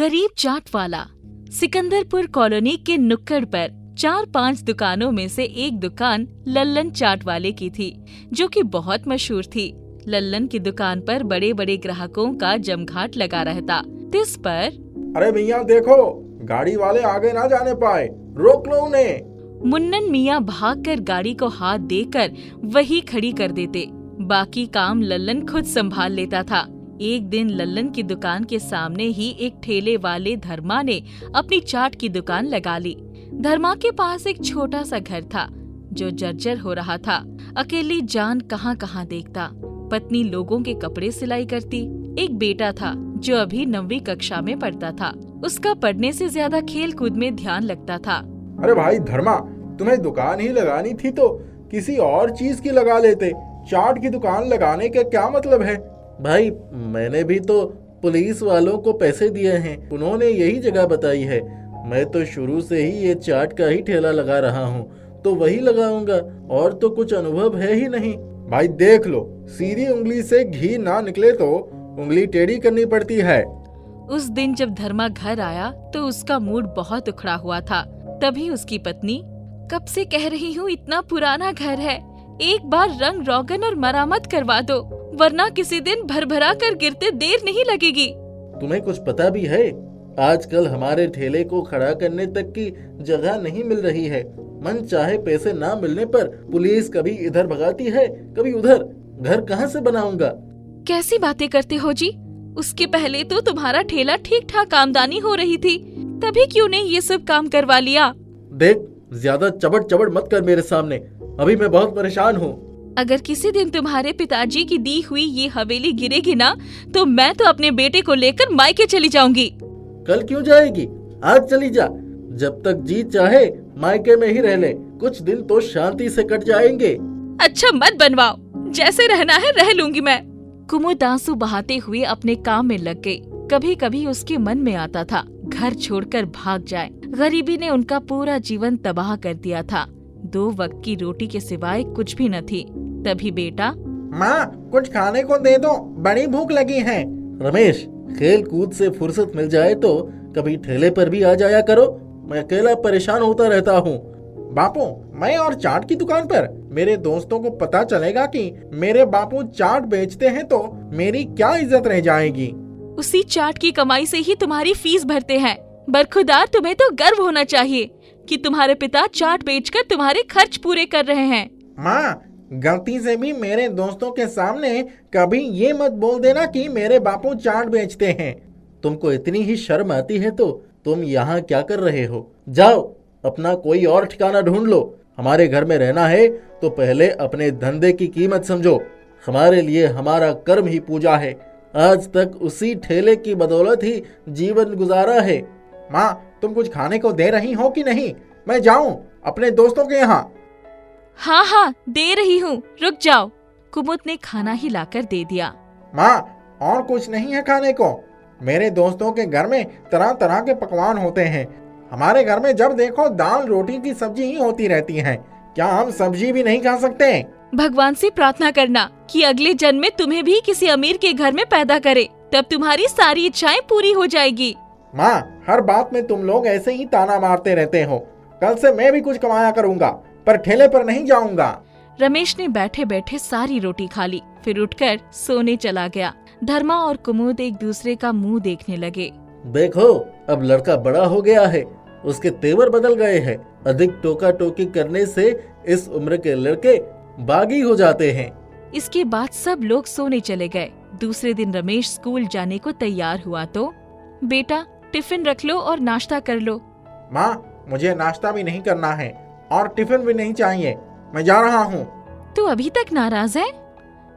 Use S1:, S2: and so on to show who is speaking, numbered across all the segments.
S1: गरीब चाट वाला। सिकंदरपुर कॉलोनी के नुक्कड़ पर 4-5 दुकानों में से एक दुकान लल्लन चाट वाले की थी, जो कि बहुत मशहूर थी। लल्लन की दुकान पर बड़े बड़े ग्राहकों का जमघाट लगा रहता। इस पर
S2: अरे भैया देखो, गाड़ी वाले आगे ना जाने पाए, रोक लो उन्हें।
S1: मुन्नन मियाँ भागकर गाड़ी को हाथ देकर वही खड़ी कर देते। बाकी काम लल्लन खुद संभाल लेता था। एक दिन लल्लन की दुकान के सामने ही एक ठेले वाले धर्मा ने अपनी चाट की दुकान लगा ली। धर्मा के पास एक छोटा सा घर था जो जर्जर हो रहा था। अकेली जान कहाँ कहाँ देखता। पत्नी लोगों के कपड़े सिलाई करती। एक बेटा था जो अभी 9वीं कक्षा में पढ़ता था। उसका पढ़ने से ज्यादा खेल कूद में ध्यान लगता था।
S2: अरे भाई धर्मा, तुम्हें दुकान ही लगानी थी तो किसी और चीज की लगा लेते। चाट की दुकान लगाने का क्या मतलब है?
S3: भाई मैंने भी तो पुलिस वालों को पैसे दिए हैं, उन्होंने यही जगह बताई है। मैं तो शुरू से ही ये चाट का ही ठेला लगा रहा हूँ, तो वही लगाऊंगा, और तो कुछ अनुभव है ही नहीं।
S2: भाई देख लो, सीधी उंगली से घी ना निकले तो उंगली टेढ़ी करनी पड़ती है।
S1: उस दिन जब धर्मा घर आया तो उसका मूड बहुत उखड़ा हुआ था। तभी उसकी पत्नी, कब से कह रही हूँ इतना पुराना घर है, एक बार रंग रोगन और मरामत करवा दो, वरना किसी दिन भरभरा कर गिरते देर नहीं लगेगी।
S3: तुम्हें कुछ पता भी है, आजकल हमारे ठेले को खड़ा करने तक की जगह नहीं मिल रही है। मन चाहे पैसे ना मिलने पर पुलिस कभी इधर भगाती है, कभी उधर। घर कहाँ से बनाऊंगा?
S1: कैसी बातें करते हो जी? उसके पहले तो तुम्हारा ठेला ठीक ठाक आमदनी हो रही थी, तभी क्यों नहीं ये सब काम करवा लिया?
S3: देख, ज्यादा चबड़ चबड़ मत कर मेरे सामने, अभी मैं बहुत परेशान हूँ।
S1: अगर किसी दिन तुम्हारे पिताजी की दी हुई ये हवेली गिरेगी ना, तो मैं तो अपने बेटे को लेकर मायके चली जाऊंगी।
S3: कल क्यों जाएगी? आज चली जा। जब तक जी चाहे मायके में ही रह ले, कुछ दिन तो शांति से कट जाएंगे।
S1: अच्छा मत बनवाओ, जैसे रहना है रह लूंगी मैं। कुमुद आंसू बहाते हुए अपने काम में लग गई। कभी कभी उसके मन में आता था घर छोड़कर भाग जाए। गरीबी ने उनका पूरा जीवन तबाह कर दिया था। 2 वक्त की रोटी के सिवाय कुछ भी न थी। तभी बेटा,
S2: माँ कुछ खाने को दे दो, बड़ी भूख लगी है।
S3: रमेश, खेल कूद से फुर्सत मिल जाए तो कभी ठेले पर भी आ जाया करो, मैं अकेला परेशान होता रहता हूँ।
S2: बापू, मैं और चाट की दुकान पर? मेरे दोस्तों को पता चलेगा कि मेरे बापू चाट बेचते हैं तो मेरी क्या इज्जत रह जाएगी।
S1: उसी चाट की कमाई से ही तुम्हारी फीस भरते हैं। बरखुदार, तुम्हें तो गर्व होना चाहिए कि तुम्हारे पिता चाट बेचकर तुम्हारे खर्च पूरे कर रहे हैं।
S2: माँ, गलती से भी मेरे दोस्तों के सामने कभी ये मत बोल देना कि मेरे बापू चाट बेचते हैं।
S3: तुमको इतनी ही शर्म आती है तो तुम यहाँ क्या कर रहे हो? जाओ, अपना कोई और ठिकाना ढूंढ लो। हमारे घर में रहना है तो पहले अपने धंधे की कीमत समझो। हमारे लिए हमारा कर्म ही पूजा है। आज तक उसी ठेले की बदौलत ही जीवन गुजारा है।
S2: माँ, तुम कुछ खाने को दे रही हो कि नहीं? मैं जाऊँ अपने दोस्तों के यहाँ?
S1: हाँ हाँ, दे रही हूँ, रुक जाओ। कुमुद ने खाना ही लाकर दे दिया।
S2: माँ, और कुछ नहीं है खाने को? मेरे दोस्तों के घर में तरह तरह के पकवान होते हैं। हमारे घर में जब देखो दाल रोटी की सब्जी ही होती रहती है। क्या हम सब्जी भी नहीं खा सकते?
S1: भगवान से प्रार्थना करना कि अगले जन्म में तुम्हें भी किसी अमीर के घर में पैदा करे, तब तुम्हारी सारी इच्छाएं पूरी हो जाएगी।
S2: माँ, हर बात में तुम लोग ऐसे ही ताना मारते रहते हो। कल से मैं भी कुछ कमाया करूँगा, पर ठेले पर नहीं जाऊँगा।
S1: रमेश ने बैठे बैठे सारी रोटी खा ली, फिर उठकर सोने चला गया। धर्मा और कुमुद एक दूसरे का मुंह देखने लगे।
S3: देखो, अब लड़का बड़ा हो गया है, उसके तेवर बदल गए हैं। अधिक टोका टोकी करने से इस उम्र के लड़के बागी हो जाते हैं।
S1: इसके बाद सब लोग सोने चले गए। दूसरे दिन रमेश स्कूल जाने को तैयार हुआ तो, बेटा टिफिन रख लो और नाश्ता कर लो।
S2: माँ, मुझे नाश्ता भी नहीं करना है और टिफिन भी नहीं चाहिए, मैं जा रहा हूँ।
S1: तू अभी तक नाराज है?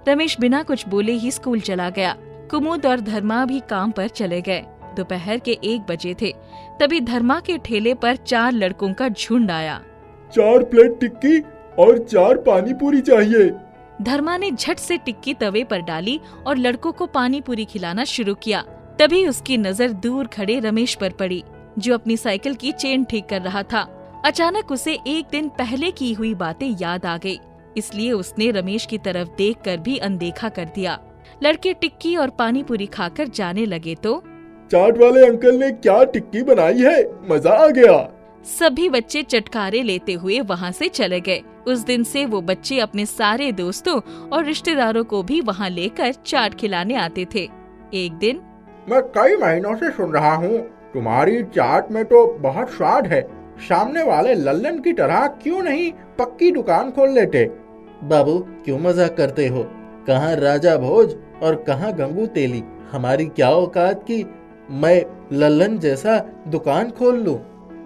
S1: रमेश बिना कुछ बोले ही स्कूल चला गया। कुमुद और धर्मा भी काम पर चले गए। दोपहर के 1 बजे थे। तभी धर्मा के ठेले पर 4 लड़कों का झुंड आया।
S2: 4 प्लेट टिक्की और 4 पानी पूरी चाहिए।
S1: धर्मा ने झट से टिक्की तवे पर डाली और लड़कों को पानी पूरी खिलाना शुरू किया। तभी उसकी नजर दूर खड़े रमेश पर पड़ी, जो अपनी साइकिल की चेन ठीक कर रहा था। अचानक उसे एक दिन पहले की हुई बातें याद आ गई, इसलिए उसने रमेश की तरफ देखकर भी अनदेखा कर दिया। लड़के टिक्की और पानी पूरी खाकर जाने लगे तो,
S3: चाट वाले अंकल ने क्या टिक्की बनाई है, मजा आ गया।
S1: सभी बच्चे चटकारे लेते हुए वहाँ से चले गए। उस दिन से वो बच्चे अपने सारे दोस्तों और रिश्तेदारों को भी वहाँ लेकर चाट खिलाने आते थे। एक दिन,
S2: मैं कई महीनों से सुन रहा हूँ तुम्हारी चाट में तो बहुत स्वाद है। सामने वाले लल्लन की तरह क्यों नहीं पक्की दुकान खोल लेते?
S3: बाबू क्यों मजाक करते हो? कहाँ राजा भोज और कहाँ गंगू तेली। हमारी क्या औकात की मैं लल्लन जैसा दुकान खोल लूं?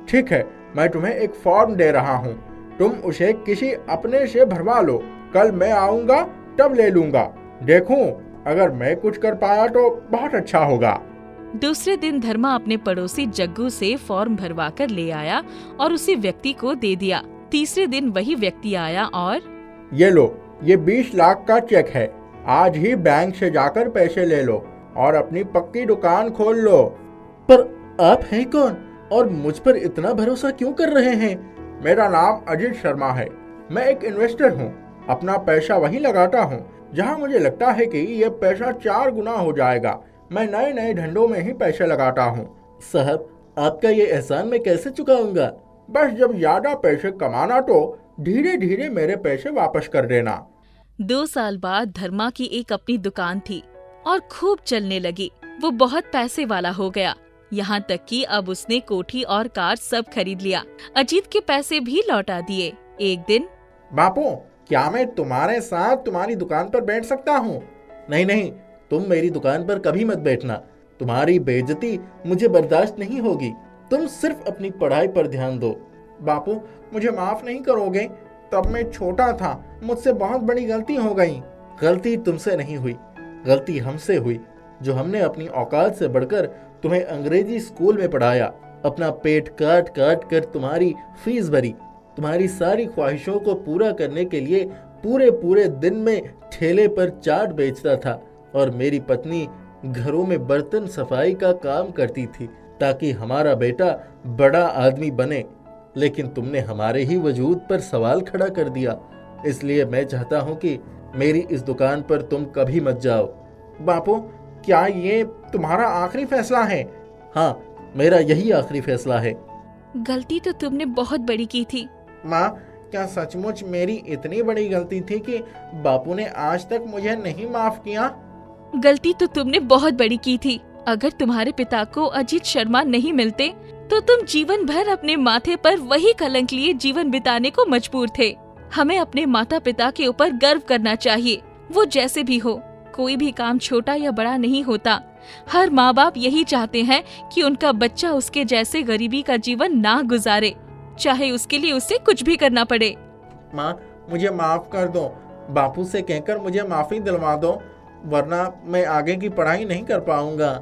S2: ठीक है, मैं तुम्हें एक फॉर्म दे रहा हूँ, तुम उसे किसी अपने से भरवा लो। कल मैं आऊँगा तब ले लूँगा। देखूं अगर मैं कुछ कर पाया तो बहुत अच्छा होगा।
S1: दूसरे दिन धर्मा अपने पड़ोसी जग्गू से फॉर्म भरवा कर ले आया और उसी व्यक्ति को दे दिया। तीसरे दिन वही व्यक्ति आया और
S2: ये लो, ये 20 लाख का चेक है। आज ही बैंक से जाकर पैसे ले लो और अपनी पक्की दुकान खोल लो।
S3: पर आप हैं कौन और मुझ पर इतना भरोसा क्यों कर रहे हैं?
S2: मेरा नाम अजीत शर्मा है। मैं एक इन्वेस्टर हूँ। अपना पैसा वहीं लगाता हूँ जहाँ मुझे लगता है कि ये पैसा 4 गुना हो जाएगा। मैं नए नए धंधों में ही पैसे लगाता हूँ।
S3: साहब, आपका ये एहसान मैं कैसे चुकाऊंगा?
S2: बस जब ज्यादा पैसे कमाना तो धीरे धीरे मेरे पैसे वापस कर देना।
S1: 2 साल बाद धर्मा की एक अपनी दुकान थी और खूब चलने लगी। वो बहुत पैसे वाला हो गया, यहाँ तक कि अब उसने कोठी और कार सब खरीद लिया। अजीत के पैसे भी लौटा दिए। एक दिन,
S2: बापू, क्या मैं तुम्हारे साथ तुम्हारी दुकान पर बैठ सकता हूँ?
S3: नहीं नहीं, तुम मेरी दुकान पर कभी मत बैठना। तुम्हारी बेइज्जती मुझे बर्दाश्त नहीं होगी। तुम सिर्फ अपनी पढ़ाई पर ध्यान दो।
S2: बापू, मुझे माफ नहीं करोगे? तब मैं छोटा था, मुझसे बहुत बड़ी गलती हो गई।
S3: गलती तुमसे नहीं हुई, गलती हमसे हुई, जो हमने अपनी औकात से बढ़कर तुम्हें अंग्रेजी स्कूल में पढ़ाया, अपना पेट काट काट कर तुम्हारी फीस भरी, तुम्हारी सारी ख्वाहिशों को पूरा करने के लिए पूरे पूरे दिन में ठेले पर चाट बेचता था और मेरी पत्नी घरों में बर्तन सफाई का काम करती थी ताकि हमारा बेटा बड़ा आदमी बने। लेकिन तुमने हमारे ही वजूद पर सवाल खड़ा कर दिया। इसलिए मैं चाहता हूँ कि मेरी इस दुकान पर तुम कभी मत जाओ।
S2: बापू, क्या ये तुम्हारा आखिरी फैसला है?
S3: हाँ, मेरा यही आखिरी फैसला है।
S1: गलती तो तुमने बहुत बड़ी की थी।
S2: माँ, क्या सचमुच मेरी इतनी बड़ी गलती थी कि बापू ने आज तक मुझे नहीं माफ किया?
S1: गलती तो तुमने बहुत बड़ी की थी। अगर तुम्हारे पिता को अजीत शर्मा नहीं मिलते तो तुम जीवन भर अपने माथे पर वही कलंक लिए जीवन बिताने को मजबूर थे। हमें अपने माता पिता के ऊपर गर्व करना चाहिए, वो जैसे भी हो। कोई भी काम छोटा या बड़ा नहीं होता। हर माँ बाप यही चाहते हैं कि उनका बच्चा उसके जैसे गरीबी का जीवन ना गुजारे, चाहे उसके लिए उसे कुछ भी करना पड़े।
S2: माँ, मुझे माफ कर दो। बापू से कहकर मुझे माफी दिलवा दो, वरना मैं आगे की पढ़ाई नहीं कर पाऊंगा।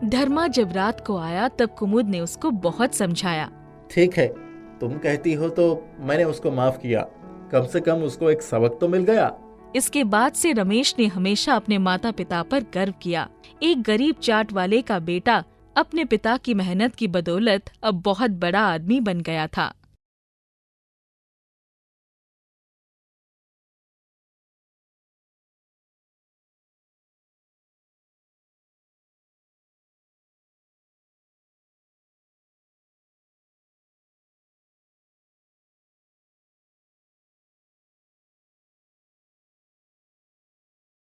S1: धर्मा जब रात को आया तब कुमुद ने उसको बहुत समझाया।
S3: ठीक है, तुम कहती हो तो मैंने उसको माफ किया। कम से कम उसको एक सबक तो मिल गया।
S1: इसके बाद से रमेश ने हमेशा अपने माता पिता पर गर्व किया। एक गरीब चाट वाले का बेटा अपने पिता की मेहनत की बदौलत अब बहुत बड़ा आदमी बन गया था।